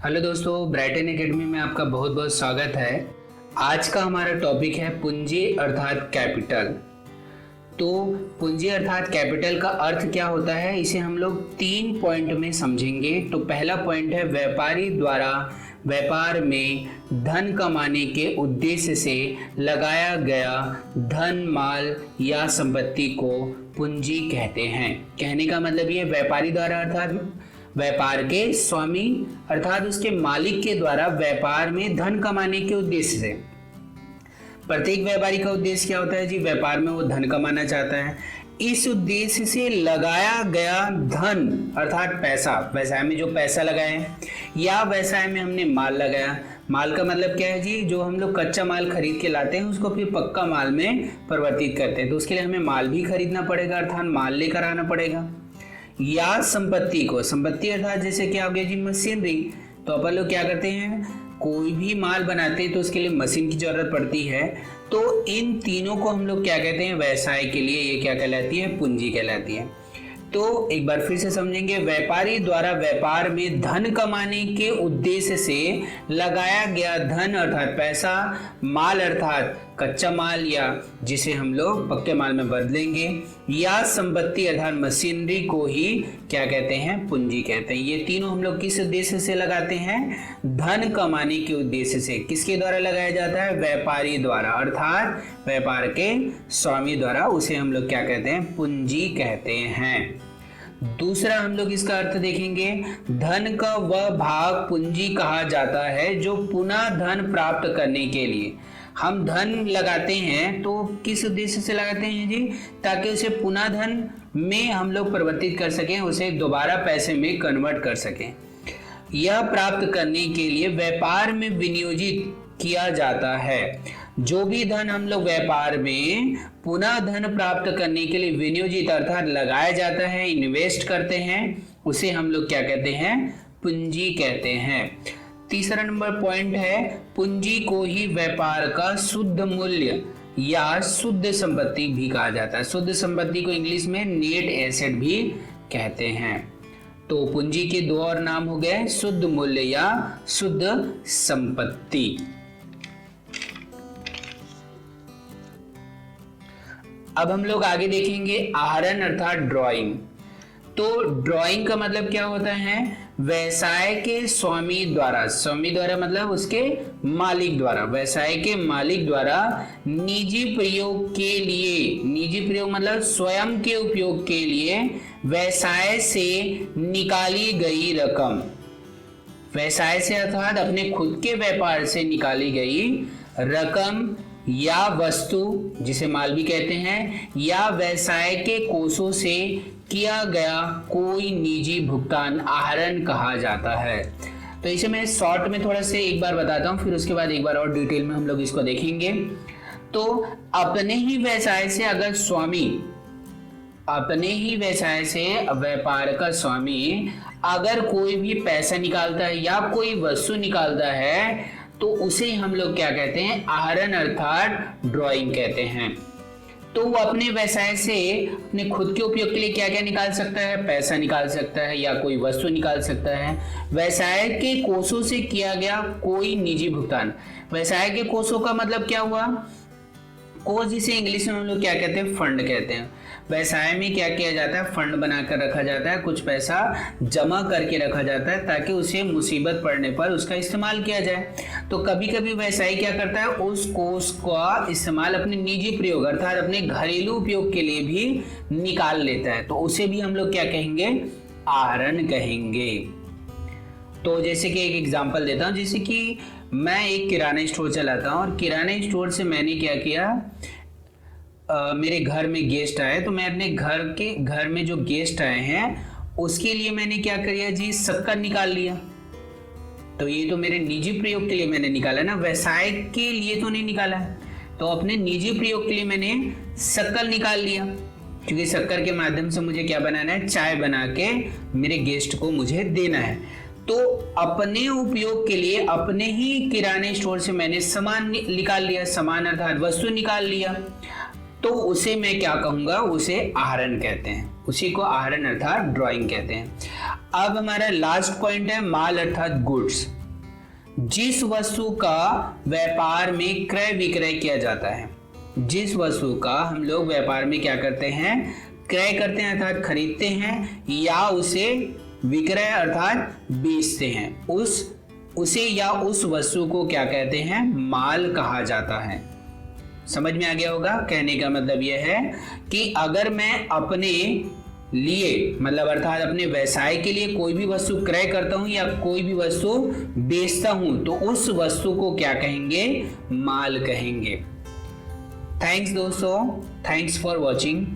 Hello दोस्तों, Brighton academy में आपका बहुत बहुत स्वागत है। आज का हमारा टॉपिक है पूंजी अर्थात कैपिटल। तो पूंजी अर्थात कैपिटल का अर्थ क्या होता है, इसे हम लोग 3 पॉइंट में समझेंगे। तो पहला पॉइंट है व्यापारी द्वारा व्यापार में धन कमाने के उद्देश्य से लगाया गया धन, माल या संपत्ति को पूंजी कहते हैं। कहने का मतलब ये व्यापारी द्वारा अर्थात व्यापार के स्वामी अर्थात उसके मालिक के द्वारा व्यापार में धन कमाने के उद्देश्य से। प्रत्येक व्यापारी का उद्देश्य क्या होता है जी? व्यापार में वो धन कमाना चाहता है। इस उद्देश्य से लगाया गया धन अर्थात पैसा, व्यवसाय में जो पैसा लगाए या व्यवसाय में हमने माल लगाया। माल का मतलब क्या है जी? जो हम लोग कच्चा माल खरीद के लाते हैं उसको फिर पक्का माल में परिवर्तित करते हैं, तो उसके लिए हमें माल भी खरीदना पड़ेगा अर्थात माल लेकर आना पड़ेगा। या संपत्ति को, संपत्ति अर्थात जैसे क्या हो गया जी? मशीनरी। तो अपन लोग क्या करते हैं, कोई भी माल बनाते हैं तो उसके लिए मशीन की जरूरत पड़ती है। तो इन तीनों को हम लोग क्या कहते हैं? व्यवसाय के लिए ये क्या कहलाती है? पूंजी कहलाती है। तो एक बार फिर से समझेंगे, व्यापारी द्वारा व्यापार में धन कमाने के उद्देश्य से लगाया गया धन अर्थात पैसा, माल अर्थात कच्चा माल या जिसे हम लोग पक्के माल में बदलेंगे, या संपत्ति अर्थात मशीनरी को ही क्या कहते हैं? पूंजी कहते हैं। ये तीनों हम लोग किस उद्देश्य से लगाते हैं? धन कमाने के उद्देश्य से। किसके द्वारा लगाया जाता है? व्यापारी द्वारा अर्थात व्यापार के स्वामी द्वारा। उसे हम लोग क्या कहते हैं? पूंजी कहते हैं। दूसरा हम लोग इसका अर्थ देखेंगे, धन का वह भाग पूंजी कहा जाता है जो पुनः धन प्राप्त करने के लिए हम धन लगाते हैं। तो किस उद्देश्य से लगाते हैं जी? ताकि उसे पुनः धन में हम लोग परिवर्तित कर सकें, उसे दोबारा पैसे में कन्वर्ट कर सकें। यह प्राप्त करने के लिए व्यापार में विनियोजित किया जाता है। जो भी धन हम लोग व्यापार में पुनः धन प्राप्त करने के लिए विनियोजित अर्थात लगाया जाता है, इन्वेस्ट करते हैं, उसे हम लोग क्या कहते हैं? पूंजी कहते हैं। तीसरा नंबर पॉइंट है, पूंजी को ही व्यापार का शुद्ध मूल्य या शुद्ध संपत्ति भी कहा जाता है। शुद्ध संपत्ति को इंग्लिश में नेट एसेट भी कहते हैं। तो पूंजी के दो और नाम हो गए, शुद्ध मूल्य या शुद्ध संपत्ति। अब हम लोग आगे देखेंगे आहरण अर्थात ड्राइंग। तो ड्राइंग का मतलब क्या होता है? व्यवसाय के स्वामी द्वारा, स्वामी द्वारा मतलब उसके मालिक द्वारा, व्यवसाय के मालिक द्वारा निजी प्रयोग के लिए, निजी प्रयोग मतलब स्वयं के उपयोग के लिए व्यवसाय से निकाली गई रकम, व्यवसाय से अर्थात अपने खुद के व्यापार से निकाली गई रकम या वस्तु जिसे माल भी कहते हैं, या व्यवसाय के कोषों से किया गया कोई निजी भुगतान आहरण कहा जाता है। तो इसे मैं शॉर्ट में थोड़ा से एक बार बताता हूँ, फिर उसके बाद एक बार और डिटेल में हम लोग इसको देखेंगे। तो अपने ही व्यवसाय से अगर स्वामी, अपने ही व्यवसाय से व्यापार का स्वामी अगर कोई भी पैसा निकालता है या कोई वस्तु निकालता है तो उसे हम लोग क्या कहते हैं? आहरण अर्थात ड्राइंग कहते हैं। तो वो अपने व्यवसाय से अपने खुद के उपयोग के लिए क्या क्या निकाल सकता है? पैसा निकाल सकता है या कोई वस्तु निकाल सकता है। व्यवसाय के कोषों से किया गया कोई निजी भुगतान। व्यवसाय के कोषों का मतलब क्या हुआ? कोष जिसे इंग्लिश में हम लोग क्या कहते हैं? फंड कहते हैं। व्यवसाय में क्या किया जाता है? फंड बनाकर रखा जाता है, कुछ पैसा जमा करके रखा जाता है ताकि उसे मुसीबत पड़ने पर उसका इस्तेमाल किया जाए। तो कभी कभी व्यवसायी क्या करता है? उस कोष का इस्तेमाल अपने निजी प्रयोग अर्थात अपने घरेलू उपयोग के लिए भी निकाल लेता है, तो उसे भी हम लोग क्या कहेंगे? आहरण कहेंगे। तो जैसे कि एक एग्जांपल देता हूँ, जैसे कि मैं एक किराना स्टोर चलाता हूँ और किराना स्टोर से मैंने क्या किया, मेरे घर में गेस्ट आए, तो मैं अपने घर में जो गेस्ट आए हैं उसके लिए मैंने क्या किया जी? शक्कर निकाल लिया। तो ये तो मेरे निजी प्रयोग के लिए मैंने निकाला ना, व्यवसाय के लिए तो नहीं निकाला। तो अपने निजी प्रयोग के लिए मैंने शक्कर निकाल लिया, क्योंकि शक्कर के माध्यम से मुझे क्या बनाना है? चाय बना के मेरे गेस्ट को मुझे देना है। तो अपने उपयोग के लिए अपने ही किराने स्टोर से मैंने सामान निकाल लिया, सामान अर्थात वस्तु निकाल लिया, तो उसे मैं क्या कहूंगा? उसे आहरण कहते हैं। उसी को आहरण अर्थात ड्राइंग कहते हैं। अब हमारा लास्ट पॉइंट है माल अर्थात गुड्स। जिस वस्तु का व्यापार में क्रय विक्रय किया जाता है। जिस वस्तु का हम लोग व्यापार में क्या करते हैं, क्रय करते हैं अर्थात खरीदते हैं, या उसे विक्रय अर्थात बेचते हैं, उसे या उस वस्तु को क्या कहते हैं, माल कहा जाता है। समझ में आ गया होगा। कहने का मतलब यह है कि अगर मैं अपने लिए मतलब अर्थात अपने व्यवसाय के लिए कोई भी वस्तु क्रय करता हूं या कोई भी वस्तु बेचता हूं तो उस वस्तु को क्या कहेंगे, माल कहेंगे। थैंक्स दोस्तों, थैंक्स फॉर वॉचिंग।